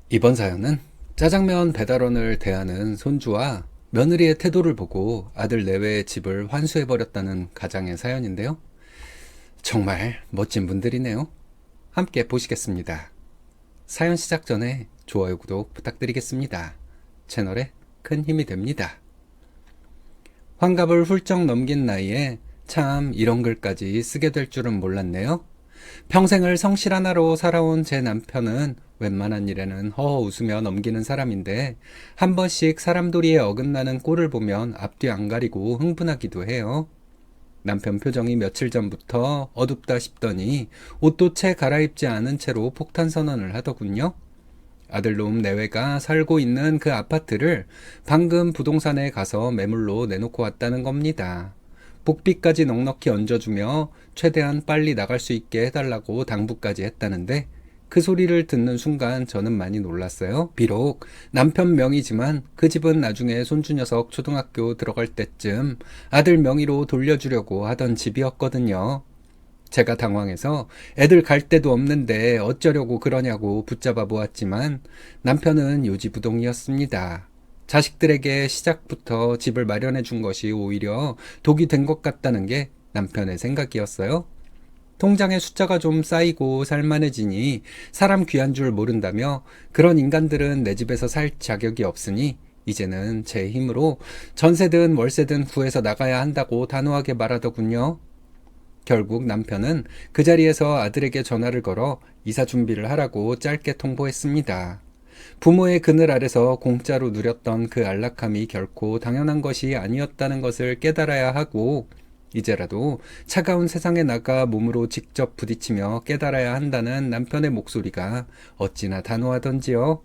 이번 사연은 짜장면 배달원을 대하는 손주와 며느리의 태도를 보고 아들 내외의 집을 환수해버렸다는 가장의 사연인데요. 정말 멋진 분들이네요. 함께 보시겠습니다. 사연 시작 전에 좋아요, 구독 부탁드리겠습니다. 채널에 큰 힘이 됩니다. 환갑을 훌쩍 넘긴 나이에 참 이런 글까지 쓰게 될 줄은 몰랐네요. 평생을 성실 하나로 살아온 제 남편은 웬만한 일에는 허허 웃으며 넘기는 사람인데 한 번씩 사람도리에 어긋나는 꼴을 보면 앞뒤 안 가리고 흥분하기도 해요. 남편 표정이 며칠 전부터 어둡다 싶더니 옷도 채 갈아입지 않은 채로 폭탄 선언을 하더군요. 아들놈 내외가 살고 있는 그 아파트를 방금 부동산에 가서 매물로 내놓고 왔다는 겁니다. 복비까지 넉넉히 얹어주며 최대한 빨리 나갈 수 있게 해달라고 당부까지 했다는데 그 소리를 듣는 순간 저는 많이 놀랐어요. 비록 남편 명의지만 그 집은 나중에 손주 녀석 초등학교 들어갈 때쯤 아들 명의로 돌려주려고 하던 집이었거든요. 제가 당황해서 애들 갈 데도 없는데 어쩌려고 그러냐고 붙잡아 보았지만 남편은 요지부동이었습니다. 자식들에게 시작부터 집을 마련해 준 것이 오히려 독이 된 것 같다는 게 남편의 생각이었어요. 통장에 숫자가 좀 쌓이고 살만해지니 사람 귀한 줄 모른다며 그런 인간들은 내 집에서 살 자격이 없으니 이제는 제 힘으로 전세든 월세든 구해서 나가야 한다고 단호하게 말하더군요. 결국 남편은 그 자리에서 아들에게 전화를 걸어 이사 준비를 하라고 짧게 통보했습니다. 부모의 그늘 아래서 공짜로 누렸던 그 안락함이 결코 당연한 것이 아니었다는 것을 깨달아야 하고 이제라도 차가운 세상에 나가 몸으로 직접 부딪히며 깨달아야 한다는 남편의 목소리가 어찌나 단호하던지요.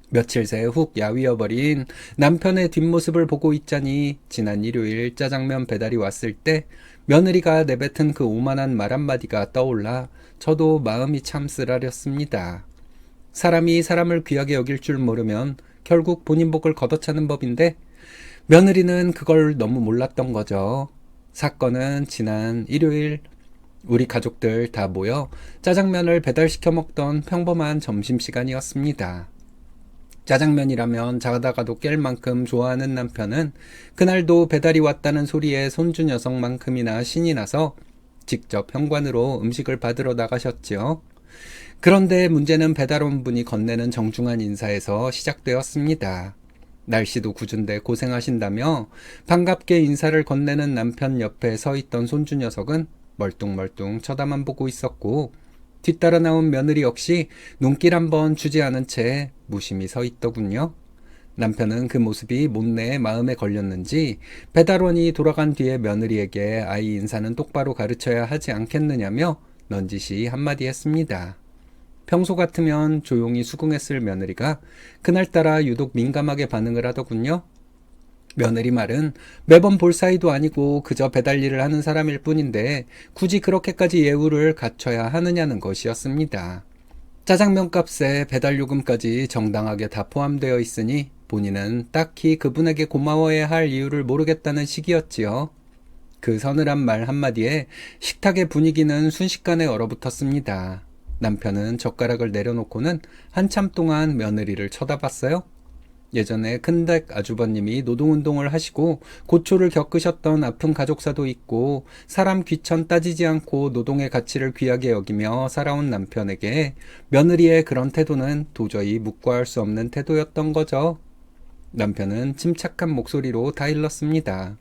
며칠 새 훅 야위어버린 남편의 뒷모습을 보고 있자니 지난 일요일 짜장면 배달이 왔을 때 며느리가 내뱉은 그 오만한 말 한마디가 떠올라 저도 마음이 참 쓰라렸습니다. 사람이 사람을 귀하게 여길 줄 모르면 결국 본인 복을 걷어차는 법인데 며느리는 그걸 너무 몰랐던 거죠. 사건은 지난 일요일 우리 가족들 다 모여 짜장면을 배달시켜 먹던 평범한 점심시간이었습니다. 짜장면이라면 자다가도 깰 만큼 좋아하는 남편은 그날도 배달이 왔다는 소리에 손주 녀석만큼이나 신이 나서 직접 현관으로 음식을 받으러 나가셨지요. 그런데 문제는 배달원 분이 건네는 정중한 인사에서 시작되었습니다. 날씨도 궂은데 고생하신다며 반갑게 인사를 건네는 남편 옆에 서 있던 손주 녀석은 멀뚱멀뚱 쳐다만 보고 있었고 뒤따라 나온 며느리 역시 눈길 한번 주지 않은 채 무심히 서 있더군요. 남편은 그 모습이 못내 마음에 걸렸는지 배달원이 돌아간 뒤에 며느리에게 아이 인사는 똑바로 가르쳐야 하지 않겠느냐며 넌지시 한마디 했습니다. 평소 같으면 조용히 수긍했을 며느리가 그날따라 유독 민감하게 반응을 하더군요. 며느리 말은 매번 볼 사이도 아니고 그저 배달 일을 하는 사람일 뿐인데 굳이 그렇게까지 예우를 갖춰야 하느냐는 것이었습니다. 짜장면 값에 배달 요금까지 정당하게 다 포함되어 있으니 본인은 딱히 그분에게 고마워해야 할 이유를 모르겠다는 식이었지요. 그 서늘한 말 한마디에 식탁의 분위기는 순식간에 얼어붙었습니다. 남편은 젓가락을 내려놓고는 한참 동안 며느리를 쳐다봤어요. 예전에 큰댁 아주버님이 노동운동을 하시고 고초를 겪으셨던 아픈 가족사도 있고 사람 귀천 따지지 않고 노동의 가치를 귀하게 여기며 살아온 남편에게 며느리의 그런 태도는 도저히 묵과할 수 없는 태도였던 거죠. 남편은 침착한 목소리로 다 일렀습니다.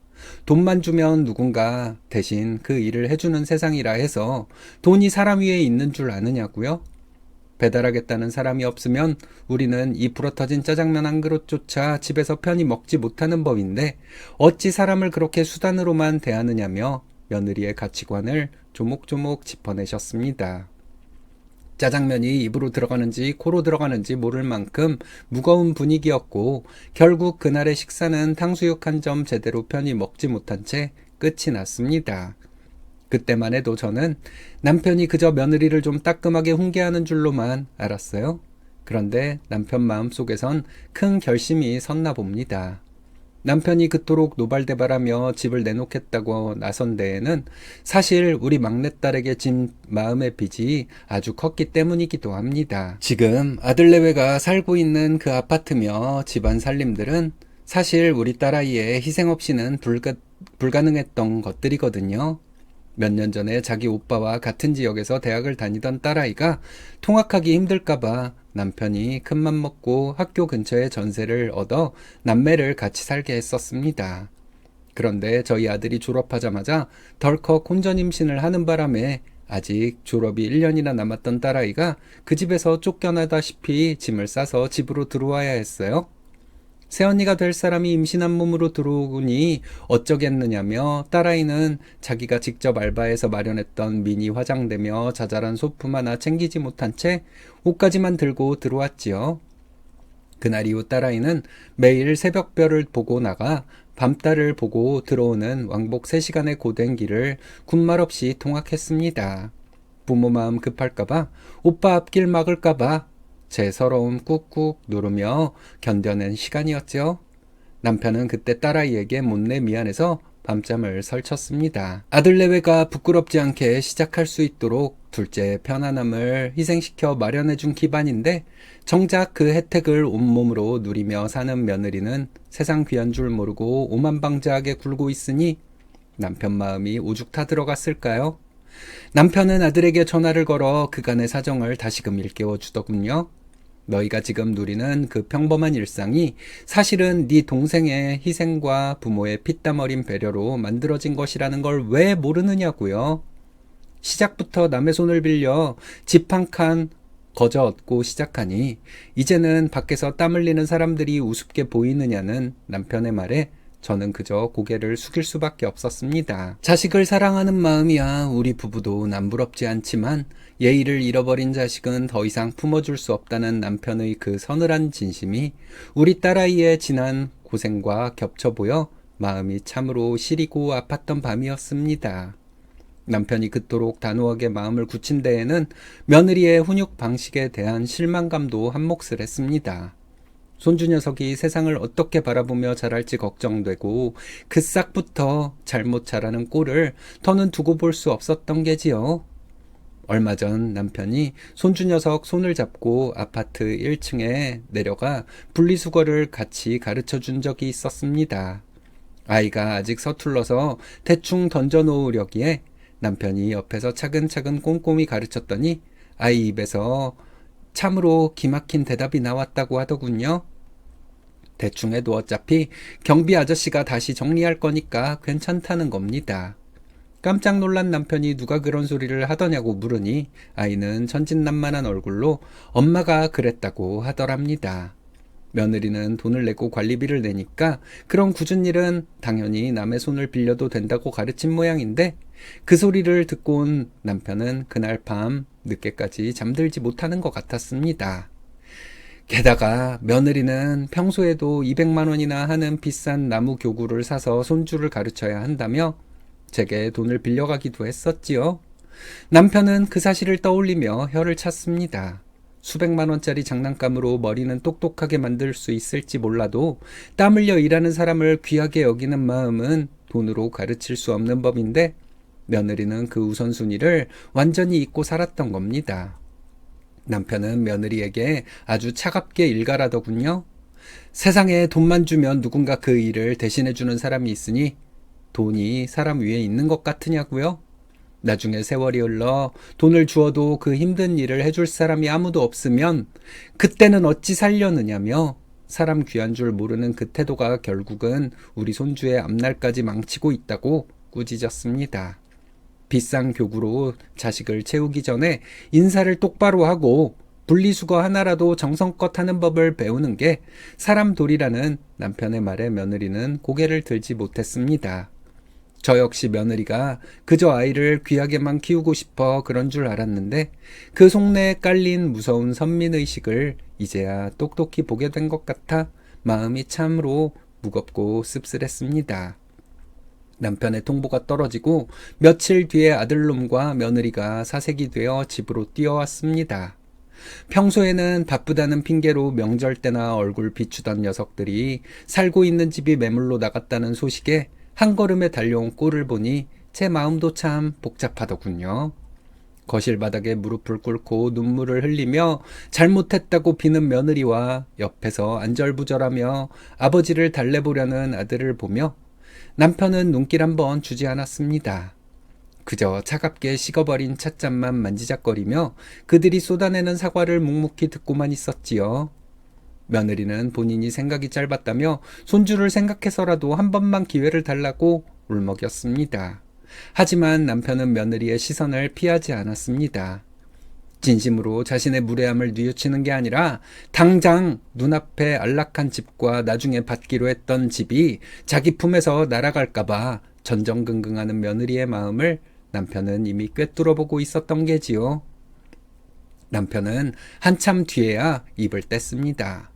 돈만 주면 누군가 대신 그 일을 해주는 세상이라 해서 돈이 사람 위에 있는 줄 아느냐고요? 배달하겠다는 사람이 없으면 우리는 이 불어터진 짜장면 한 그릇조차 집에서 편히 먹지 못하는 법인데 어찌 사람을 그렇게 수단으로만 대하느냐며 며느리의 가치관을 조목조목 짚어내셨습니다. 짜장면이 입으로 들어가는지 코로 들어가는지 모를 만큼 무거운 분위기였고 결국 그날의 식사는 탕수육 한 점 제대로 편히 먹지 못한 채 끝이 났습니다. 그때만 해도 저는 남편이 그저 며느리를 좀 따끔하게 훈계하는 줄로만 알았어요. 그런데 남편 마음속에선 큰 결심이 섰나 봅니다. 남편이 그토록 노발대발하며 집을 내놓겠다고 나선 데에는 사실 우리 막내딸에게 진 마음의 빚이 아주 컸기 때문이기도 합니다. 지금 아들 내외가 살고 있는 그 아파트며 집안 살림들은 사실 우리 딸아이의 희생 없이는 불가능했던 것들이거든요. 몇 년 전에 자기 오빠와 같은 지역에서 대학을 다니던 딸아이가 통학하기 힘들까봐 남편이 큰맘 먹고 학교 근처에 전세를 얻어 남매를 같이 살게 했었습니다. 그런데 저희 아들이 졸업하자마자 덜컥 혼전 임신을 하는 바람에 아직 졸업이 1년이나 남았던 딸아이가 그 집에서 쫓겨나다시피 짐을 싸서 집으로 들어와야 했어요. 새언니가 될 사람이 임신한 몸으로 들어오니 어쩌겠느냐며 딸아이는 자기가 직접 알바해서 마련했던 미니 화장대며 자잘한 소품 하나 챙기지 못한 채 옷까지만 들고 들어왔지요. 그날 이후 딸아이는 매일 새벽별을 보고 나가 밤달을 보고 들어오는 왕복 3시간의 고된 길을 군말 없이 통학했습니다. 부모 마음 급할까봐, 오빠 앞길 막을까봐 제 서러움 꾹꾹 누르며 견뎌낸 시간이었죠. 남편은 그때 딸아이에게 못내 미안해서 밤잠을 설쳤습니다. 아들 내외가 부끄럽지 않게 시작할 수 있도록 둘째의 편안함을 희생시켜 마련해준 기반인데 정작 그 혜택을 온몸으로 누리며 사는 며느리는 세상 귀한 줄 모르고 오만방자하게 굴고 있으니 남편 마음이 오죽 타들어갔을까요? 남편은 아들에게 전화를 걸어 그간의 사정을 다시금 일깨워 주더군요. 너희가 지금 누리는 그 평범한 일상이 사실은 네 동생의 희생과 부모의 피땀 어린 배려로 만들어진 것이라는 걸 왜 모르느냐고요. 시작부터 남의 손을 빌려 집 한 칸 거저 얻고 시작하니 이제는 밖에서 땀 흘리는 사람들이 우습게 보이느냐는 남편의 말에 저는 그저 고개를 숙일 수밖에 없었습니다. 자식을 사랑하는 마음이야 우리 부부도 남부럽지 않지만 예의를 잃어버린 자식은 더 이상 품어줄 수 없다는 남편의 그 서늘한 진심이 우리 딸아이의 지난 고생과 겹쳐 보여 마음이 참으로 시리고 아팠던 밤이었습니다. 남편이 그토록 단호하게 마음을 굳힌 데에는 며느리의 훈육 방식에 대한 실망감도 한몫을 했습니다. 손주 녀석이 세상을 어떻게 바라보며 자랄지 걱정되고 그 싹부터 잘못 자라는 꼴을 더는 두고 볼 수 없었던 게지요. 얼마 전 남편이 손주 녀석 손을 잡고 아파트 1층에 내려가 분리수거를 같이 가르쳐 준 적이 있었습니다. 아이가 아직 서툴러서 대충 던져 놓으려기에 남편이 옆에서 차근차근 꼼꼼히 가르쳤더니 아이 입에서 참으로 기막힌 대답이 나왔다고 하더군요. 대충 해도 어차피 경비 아저씨가 다시 정리할 거니까 괜찮다는 겁니다. 깜짝 놀란 남편이 누가 그런 소리를 하더냐고 물으니 아이는 천진난만한 얼굴로 엄마가 그랬다고 하더랍니다. 며느리는 돈을 내고 관리비를 내니까 그런 굳은 일은 당연히 남의 손을 빌려도 된다고 가르친 모양인데 그 소리를 듣고 온 남편은 그날 밤 늦게까지 잠들지 못하는 것 같았습니다. 게다가 며느리는 평소에도 200만 원이나 하는 비싼 나무 교구를 사서 손주를 가르쳐야 한다며 제게 돈을 빌려가기도 했었지요. 남편은 그 사실을 떠올리며 혀를 찼습니다. 수백만 원짜리 장난감으로 머리는 똑똑하게 만들 수 있을지 몰라도 땀 흘려 일하는 사람을 귀하게 여기는 마음은 돈으로 가르칠 수 없는 법인데 며느리는 그 우선순위를 완전히 잊고 살았던 겁니다. 남편은 며느리에게 아주 차갑게 일갈하더군요. 세상에 돈만 주면 누군가 그 일을 대신해주는 사람이 있으니 돈이 사람 위에 있는 것 같으냐고요? 나중에 세월이 흘러 돈을 주어도 그 힘든 일을 해줄 사람이 아무도 없으면 그때는 어찌 살려느냐며 사람 귀한 줄 모르는 그 태도가 결국은 우리 손주의 앞날까지 망치고 있다고 꾸짖었습니다. 비싼 교구로 자식을 채우기 전에 인사를 똑바로 하고 분리수거 하나라도 정성껏 하는 법을 배우는 게 사람 도리라는 남편의 말에 며느리는 고개를 들지 못했습니다. 저 역시 며느리가 그저 아이를 귀하게만 키우고 싶어 그런 줄 알았는데 그 속내에 깔린 무서운 선민의식을 이제야 똑똑히 보게 된 것 같아 마음이 참으로 무겁고 씁쓸했습니다. 남편의 통보가 떨어지고 며칠 뒤에 아들놈과 며느리가 사색이 되어 집으로 뛰어왔습니다. 평소에는 바쁘다는 핑계로 명절 때나 얼굴 비추던 녀석들이 살고 있는 집이 매물로 나갔다는 소식에 한 걸음에 달려온 꼴을 보니 제 마음도 참 복잡하더군요. 거실 바닥에 무릎을 꿇고 눈물을 흘리며 잘못했다고 비는 며느리와 옆에서 안절부절하며 아버지를 달래보려는 아들을 보며 남편은 눈길 한번 주지 않았습니다. 그저 차갑게 식어버린 찻잔만 만지작거리며 그들이 쏟아내는 사과를 묵묵히 듣고만 있었지요. 며느리는 본인이 생각이 짧았다며 손주를 생각해서라도 한 번만 기회를 달라고 울먹였습니다. 하지만 남편은 며느리의 시선을 피하지 않았습니다. 진심으로 자신의 무례함을 뉘우치는 게 아니라 당장 눈앞에 안락한 집과 나중에 받기로 했던 집이 자기 품에서 날아갈까봐 전전긍긍하는 며느리의 마음을 남편은 이미 꿰뚫어보고 있었던 게지요. 남편은 한참 뒤에야 입을 뗐습니다.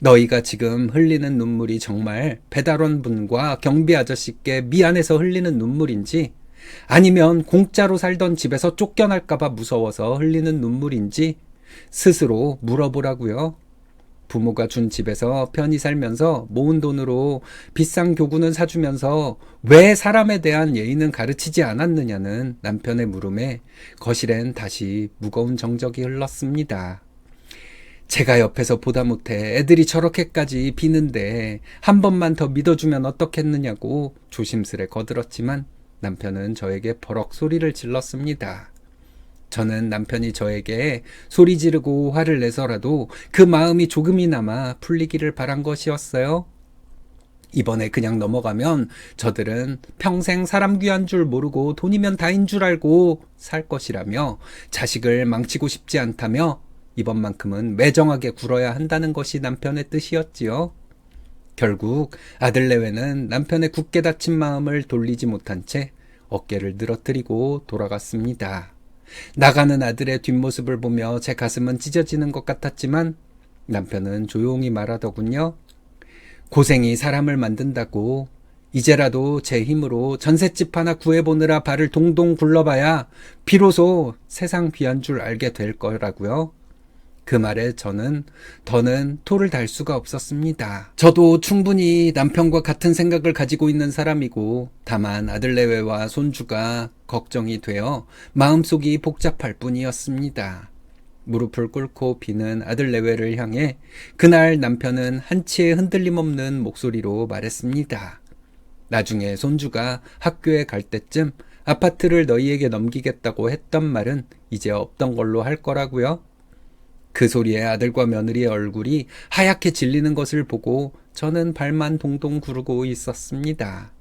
너희가 지금 흘리는 눈물이 정말 배달원 분과 경비 아저씨께 미안해서 흘리는 눈물인지 아니면 공짜로 살던 집에서 쫓겨날까봐 무서워서 흘리는 눈물인지 스스로 물어보라고요. 부모가 준 집에서 편히 살면서 모은 돈으로 비싼 교구는 사주면서 왜 사람에 대한 예의는 가르치지 않았느냐는 남편의 물음에 거실엔 다시 무거운 정적이 흘렀습니다. 제가 옆에서 보다 못해 애들이 저렇게까지 비는데 한 번만 더 믿어주면 어떻겠느냐고 조심스레 거들었지만 남편은 저에게 버럭 소리를 질렀습니다. 저는 남편이 저에게 소리 지르고 화를 내서라도 그 마음이 조금이나마 풀리기를 바란 것이었어요. 이번에 그냥 넘어가면 저들은 평생 사람 귀한 줄 모르고 돈이면 다인 줄 알고 살 것이라며 자식을 망치고 싶지 않다며 이번만큼은 매정하게 굴어야 한다는 것이 남편의 뜻이었지요. 결국 아들 내외는 남편의 굳게 닫힌 마음을 돌리지 못한 채 어깨를 늘어뜨리고 돌아갔습니다. 나가는 아들의 뒷모습을 보며 제 가슴은 찢어지는 것 같았지만 남편은 조용히 말하더군요. 고생이 사람을 만든다고 이제라도 제 힘으로 전셋집 하나 구해보느라 발을 동동 굴러봐야 비로소 세상 귀한 줄 알게 될 거라고요. 그 말에 저는 더는 토를 달 수가 없었습니다. 저도 충분히 남편과 같은 생각을 가지고 있는 사람이고 다만 아들 내외와 손주가 걱정이 되어 마음속이 복잡할 뿐이었습니다. 무릎을 꿇고 비는 아들 내외를 향해 그날 남편은 한치의 흔들림 없는 목소리로 말했습니다. 나중에 손주가 학교에 갈 때쯤 아파트를 너희에게 넘기겠다고 했던 말은 이제 없던 걸로 할 거라고요. 그 소리에 아들과 며느리의 얼굴이 하얗게 질리는 것을 보고 저는 발만 동동 구르고 있었습니다.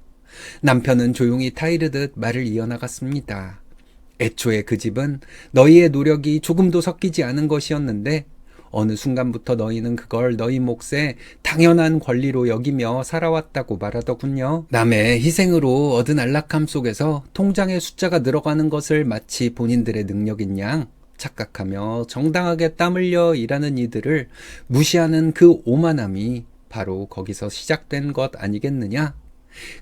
남편은 조용히 타이르듯 말을 이어나갔습니다. 애초에 그 집은 너희의 노력이 조금도 섞이지 않은 것이었는데 어느 순간부터 너희는 그걸 너희 몫의 당연한 권리로 여기며 살아왔다고 말하더군요. 남의 희생으로 얻은 안락함 속에서 통장에 숫자가 늘어가는 것을 마치 본인들의 능력인 양 착각하며 정당하게 땀 흘려 일하는 이들을 무시하는 그 오만함이 바로 거기서 시작된 것 아니겠느냐?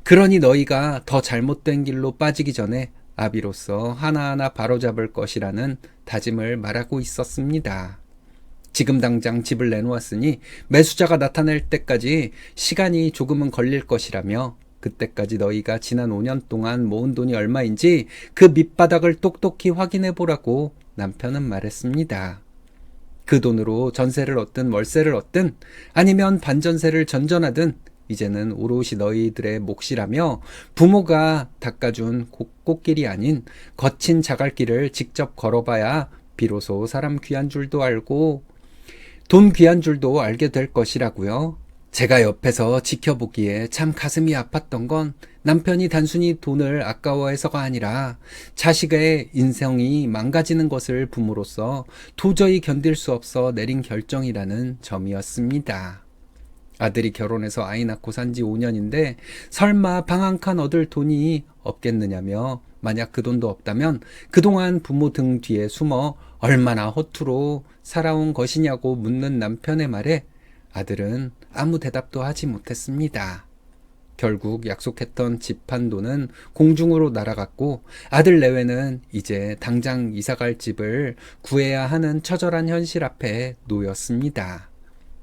그러니 너희가 더 잘못된 길로 빠지기 전에 아비로서 하나하나 바로잡을 것이라는 다짐을 말하고 있었습니다. 지금 당장 집을 내놓았으니 매수자가 나타날 때까지 시간이 조금은 걸릴 것이라며 그때까지 너희가 지난 5년 동안 모은 돈이 얼마인지 그 밑바닥을 똑똑히 확인해 보라고 남편은 말했습니다. 그 돈으로 전세를 얻든 월세를 얻든 아니면 반전세를 전전하든 이제는 오롯이 너희들의 몫이라며 부모가 닦아준 꽃길이 아닌 거친 자갈길을 직접 걸어봐야 비로소 사람 귀한 줄도 알고 돈 귀한 줄도 알게 될 것이라고요. 제가 옆에서 지켜보기에 참 가슴이 아팠던 건 남편이 단순히 돈을 아까워해서가 아니라 자식의 인생이 망가지는 것을 부모로서 도저히 견딜 수 없어 내린 결정이라는 점이었습니다. 아들이 결혼해서 아이 낳고 산 지 5년인데 설마 방 한 칸 얻을 돈이 없겠느냐며 만약 그 돈도 없다면 그동안 부모 등 뒤에 숨어 얼마나 허투루 살아온 것이냐고 묻는 남편의 말에 아들은 아무 대답도 하지 못했습니다. 결국 약속했던 집 한 도는 공중으로 날아갔고 아들 내외는 이제 당장 이사갈 집을 구해야 하는 처절한 현실 앞에 놓였습니다.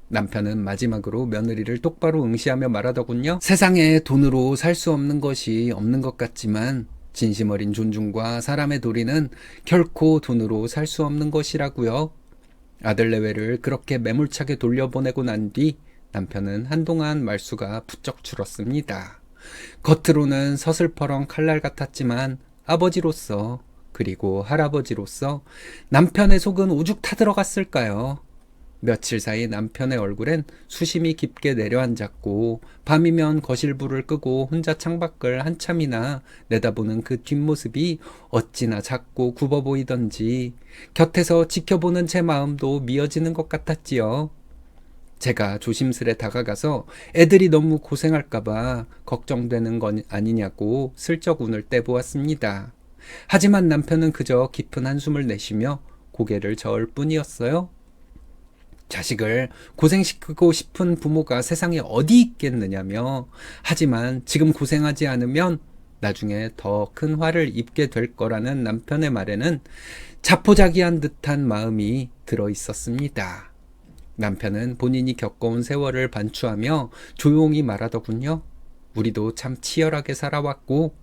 남편은 마지막으로 며느리를 똑바로 응시하며 말하더군요. 세상에 돈으로 살 수 없는 것이 없는 것 같지만 진심 어린 존중과 사람의 도리는 결코 돈으로 살 수 없는 것이라고요. 아들 내외를 그렇게 매몰차게 돌려보내고 난 뒤 남편은 한동안 말수가 부쩍 줄었습니다. 겉으로는 서슬퍼런 칼날 같았지만 아버지로서 그리고 할아버지로서 남편의 속은 오죽 타들어갔을까요? 며칠 사이 남편의 얼굴엔 수심이 깊게 내려앉았고 밤이면 거실불을 끄고 혼자 창밖을 한참이나 내다보는 그 뒷모습이 어찌나 작고 굽어 보이던지 곁에서 지켜보는 제 마음도 미어지는 것 같았지요. 제가 조심스레 다가가서 애들이 너무 고생할까봐 걱정되는 건 아니냐고 슬쩍 운을 떼보았습니다. 하지만 남편은 그저 깊은 한숨을 내쉬며 고개를 저을 뿐이었어요. 자식을 고생시키고 싶은 부모가 세상에 어디 있겠느냐며, 하지만 지금 고생하지 않으면 나중에 더 큰 화를 입게 될 거라는 남편의 말에는 자포자기한 듯한 마음이 들어 있었습니다. 남편은 본인이 겪어온 세월을 반추하며 조용히 말하더군요. 우리도 참 치열하게 살아왔고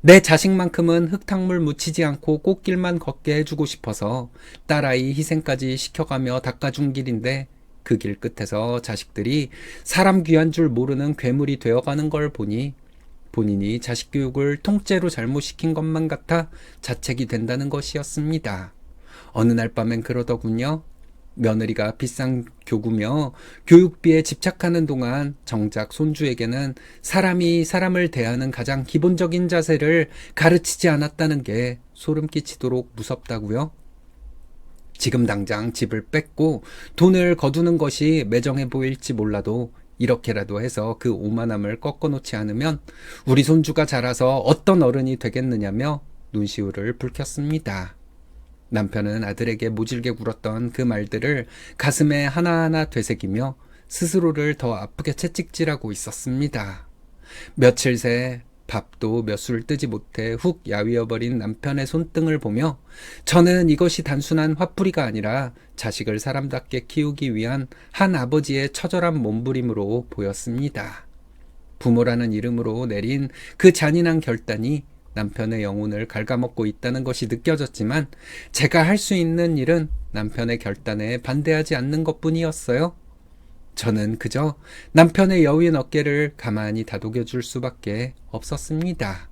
내 자식만큼은 흙탕물 묻히지 않고 꽃길만 걷게 해주고 싶어서 딸아이 희생까지 시켜가며 닦아준 길인데 그 길 끝에서 자식들이 사람 귀한 줄 모르는 괴물이 되어가는 걸 보니 본인이 자식 교육을 통째로 잘못시킨 것만 같아 자책이 된다는 것이었습니다. 어느 날 밤엔 그러더군요. 며느리가 비싼 교구며 교육비에 집착하는 동안 정작 손주에게는 사람이 사람을 대하는 가장 기본적인 자세를 가르치지 않았다는 게 소름 끼치도록 무섭다고요? 지금 당장 집을 뺏고 돈을 거두는 것이 매정해 보일지 몰라도 이렇게라도 해서 그 오만함을 꺾어놓지 않으면 우리 손주가 자라서 어떤 어른이 되겠느냐며 눈시울을 붉혔습니다. 남편은 아들에게 모질게 굴었던 그 말들을 가슴에 하나하나 되새기며 스스로를 더 아프게 채찍질하고 있었습니다. 며칠 새 밥도 몇 술 뜨지 못해 훅 야위어버린 남편의 손등을 보며 저는 이것이 단순한 화풀이가 아니라 자식을 사람답게 키우기 위한 한 아버지의 처절한 몸부림으로 보였습니다. 부모라는 이름으로 내린 그 잔인한 결단이 남편의 영혼을 갉아먹고 있다는 것이 느껴졌지만 제가 할 수 있는 일은 남편의 결단에 반대하지 않는 것뿐이었어요. 저는 그저 남편의 여윈 어깨를 가만히 다독여줄 수밖에 없었습니다.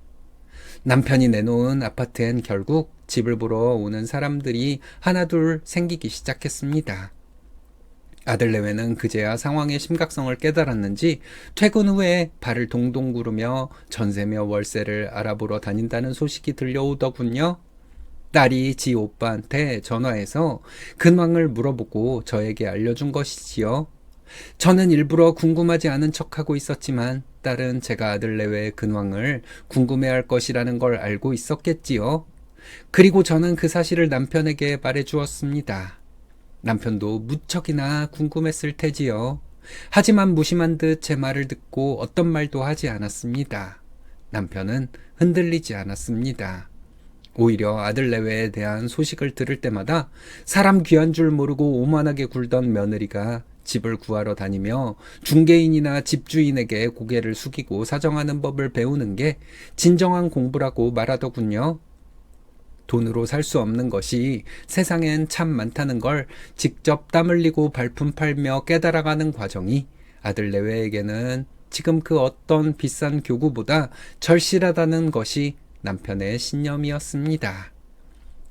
남편이 내놓은 아파트엔 결국 집을 보러 오는 사람들이 하나둘 생기기 시작했습니다. 아들 내외는 그제야 상황의 심각성을 깨달았는지 퇴근 후에 발을 동동 구르며 전세며 월세를 알아보러 다닌다는 소식이 들려오더군요. 딸이 지 오빠한테 전화해서 근황을 물어보고 저에게 알려준 것이지요. 저는 일부러 궁금하지 않은 척하고 있었지만 딸은 제가 아들 내외의 근황을 궁금해할 것이라는 걸 알고 있었겠지요. 그리고 저는 그 사실을 남편에게 말해주었습니다. 남편도 무척이나 궁금했을 테지요. 하지만 무심한 듯 제 말을 듣고 어떤 말도 하지 않았습니다. 남편은 흔들리지 않았습니다. 오히려 아들 내외에 대한 소식을 들을 때마다 사람 귀한 줄 모르고 오만하게 굴던 며느리가 집을 구하러 다니며 중개인이나 집주인에게 고개를 숙이고 사정하는 법을 배우는 게 진정한 공부라고 말하더군요. 돈으로 살 수 없는 것이 세상엔 참 많다는 걸 직접 땀 흘리고 발품 팔며 깨달아가는 과정이 아들 내외에게는 지금 그 어떤 비싼 교구보다 절실하다는 것이 남편의 신념이었습니다.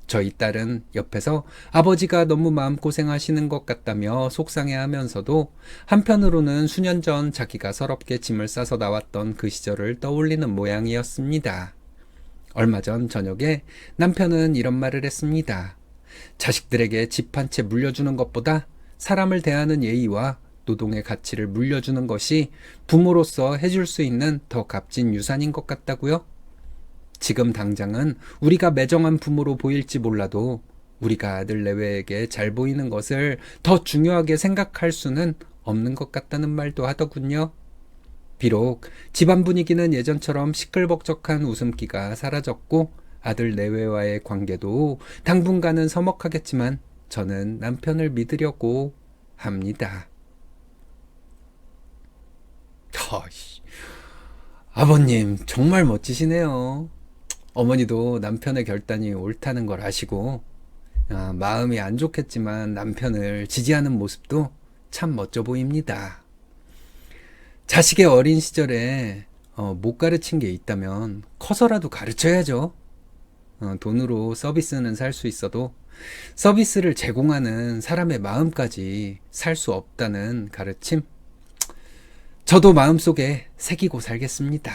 저희 딸은 옆에서 아버지가 너무 마음고생하시는 것 같다며 속상해하면서도 한편으로는 수년 전 자기가 서럽게 짐을 싸서 나왔던 그 시절을 떠올리는 모양이었습니다. 얼마 전 저녁에 남편은 이런 말을 했습니다. 자식들에게 집 한 채 물려주는 것보다 사람을 대하는 예의와 노동의 가치를 물려주는 것이 부모로서 해줄 수 있는 더 값진 유산인 것 같다고요? 지금 당장은 우리가 매정한 부모로 보일지 몰라도 우리가 아들 내외에게 잘 보이는 것을 더 중요하게 생각할 수는 없는 것 같다는 말도 하더군요. 비록 집안 분위기는 예전처럼 시끌벅적한 웃음기가 사라졌고 아들 내외와의 관계도 당분간은 서먹하겠지만 저는 남편을 믿으려고 합니다. 아버님 정말 멋지시네요. 어머니도 남편의 결단이 옳다는 걸 아시고 마음이 안 좋겠지만 남편을 지지하는 모습도 참 멋져 보입니다. 자식의 어린 시절에 못 가르친 게 있다면 커서라도 가르쳐야죠. 돈으로 서비스는 살 수 있어도 서비스를 제공하는 사람의 마음까지 살 수 없다는 가르침, 저도 마음속에 새기고 살겠습니다.